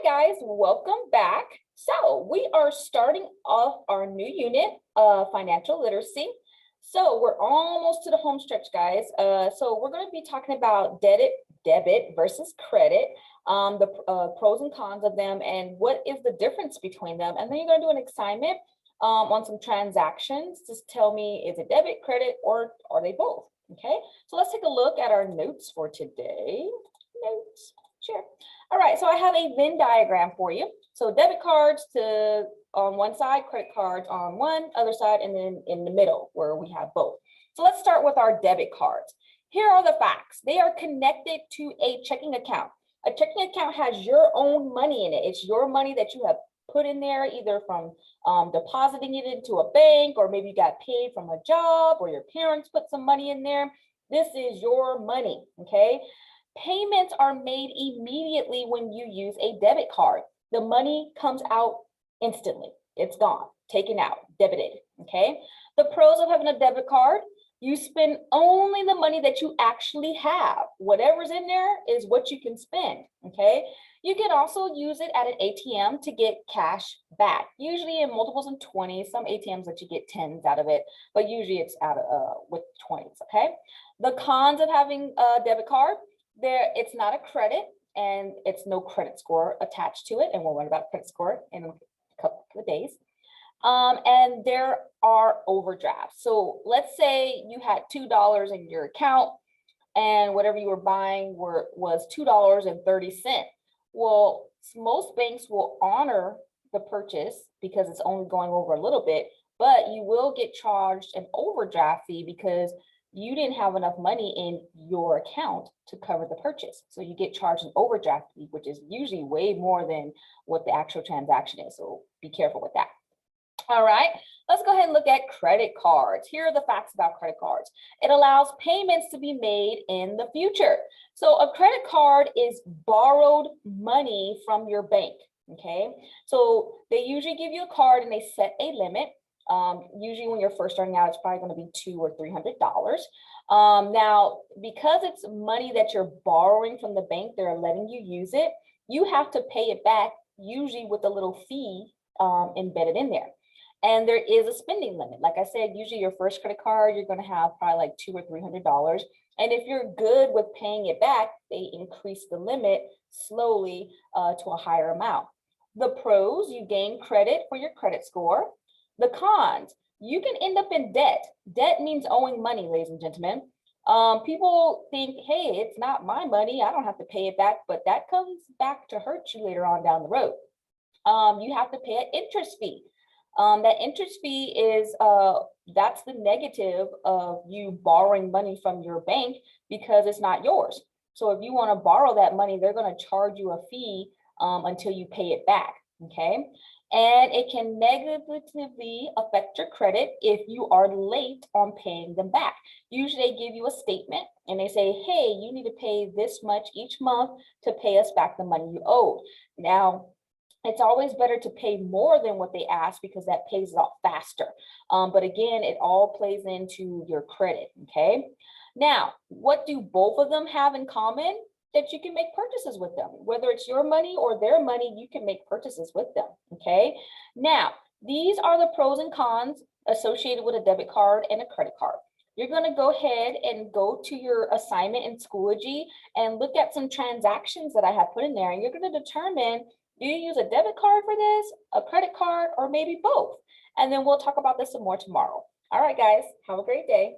Guys, welcome back. So we are starting off our new unit, financial literacy. So we're almost to the home stretch, guys. So we're going to be talking about debit versus credit, the pros and cons of them, and what is the difference between them. And then you're going to do an assignment on some transactions. Just tell me, is it debit, credit, or are they both? Okay, so let's take a look at our notes for today. Notes, sure. All right, so I have a Venn diagram for you. So debit cards on one side, credit cards on one other side, and then in the middle where we have both. So let's start with our debit cards. Here are the facts. They are connected to a checking account. A checking account has your own money in it. It's your money that you have put in there, either from depositing it into a bank, or maybe you got paid from a job, or your parents put some money in there. This is your money, okay? Payments are made immediately when you use a debit card. The money comes out instantly. It's gone, taken out, debited, okay? The pros of having a debit card: you spend only the money that you actually have. Whatever's in there is what you can spend, okay? You can also use it at an ATM to get cash back, usually in multiples and 20s. Some ATMs let you get 10s out of it, but usually it's out of with 20s, okay? The cons of having a debit card: it's not a credit, and it's no credit score attached to it, and we'll learn about credit score in a couple of days. And there are overdrafts. So let's say you had $2 in your account, and whatever you were buying was $2.30. Well, most banks will honor the purchase because it's only going over a little bit, but you will get charged an overdraft fee because you didn't have enough money in your account to cover the purchase. So you get charged an overdraft fee, which is usually way more than what the actual transaction is. So be careful with that. All right, let's go ahead and look at credit cards. Here are the facts about credit cards. It allows payments to be made in the future. So a credit card is borrowed money from your bank, okay? So they usually give you a card and they set a limit. Usually when you're first starting out, it's probably going to be $200 or $300. Now, because it's money that you're borrowing from the bank, they're letting you use it. You have to pay it back, usually with a little fee embedded in there. And there is a spending limit. Like I said, usually your first credit card, you're going to have probably like $200 or $300. And if you're good with paying it back, they increase the limit slowly to a higher amount. The pros: you gain credit for your credit score. The cons: you can end up in debt. Debt means owing money, ladies and gentlemen. People think, hey, it's not my money, I don't have to pay it back, but that comes back to hurt you later on down the road. You have to pay an interest fee. That interest fee is, that's the negative of you borrowing money from your bank because it's not yours. So if you want to borrow that money, they're going to charge you a fee until you pay it back, okay? And it can negatively affect your credit if you are late on paying them back. Usually they give you a statement and they say, hey, you need to pay this much each month to pay us back the money you owed. Now, it's always better to pay more than what they ask because that pays it off faster. But again, it all plays into your credit, okay? Now, what do both of them have in common? That you can make purchases with them. Whether it's your money or their money, you can make purchases with them, okay? Now, these are the pros and cons associated with a debit card and a credit card. You're going to go ahead and go to your assignment in Schoology and look at some transactions that I have put in there, and you're going to determine, do you use a debit card for this, a credit card, or maybe both? And then we'll talk about this some more tomorrow. All right, guys, have a great day.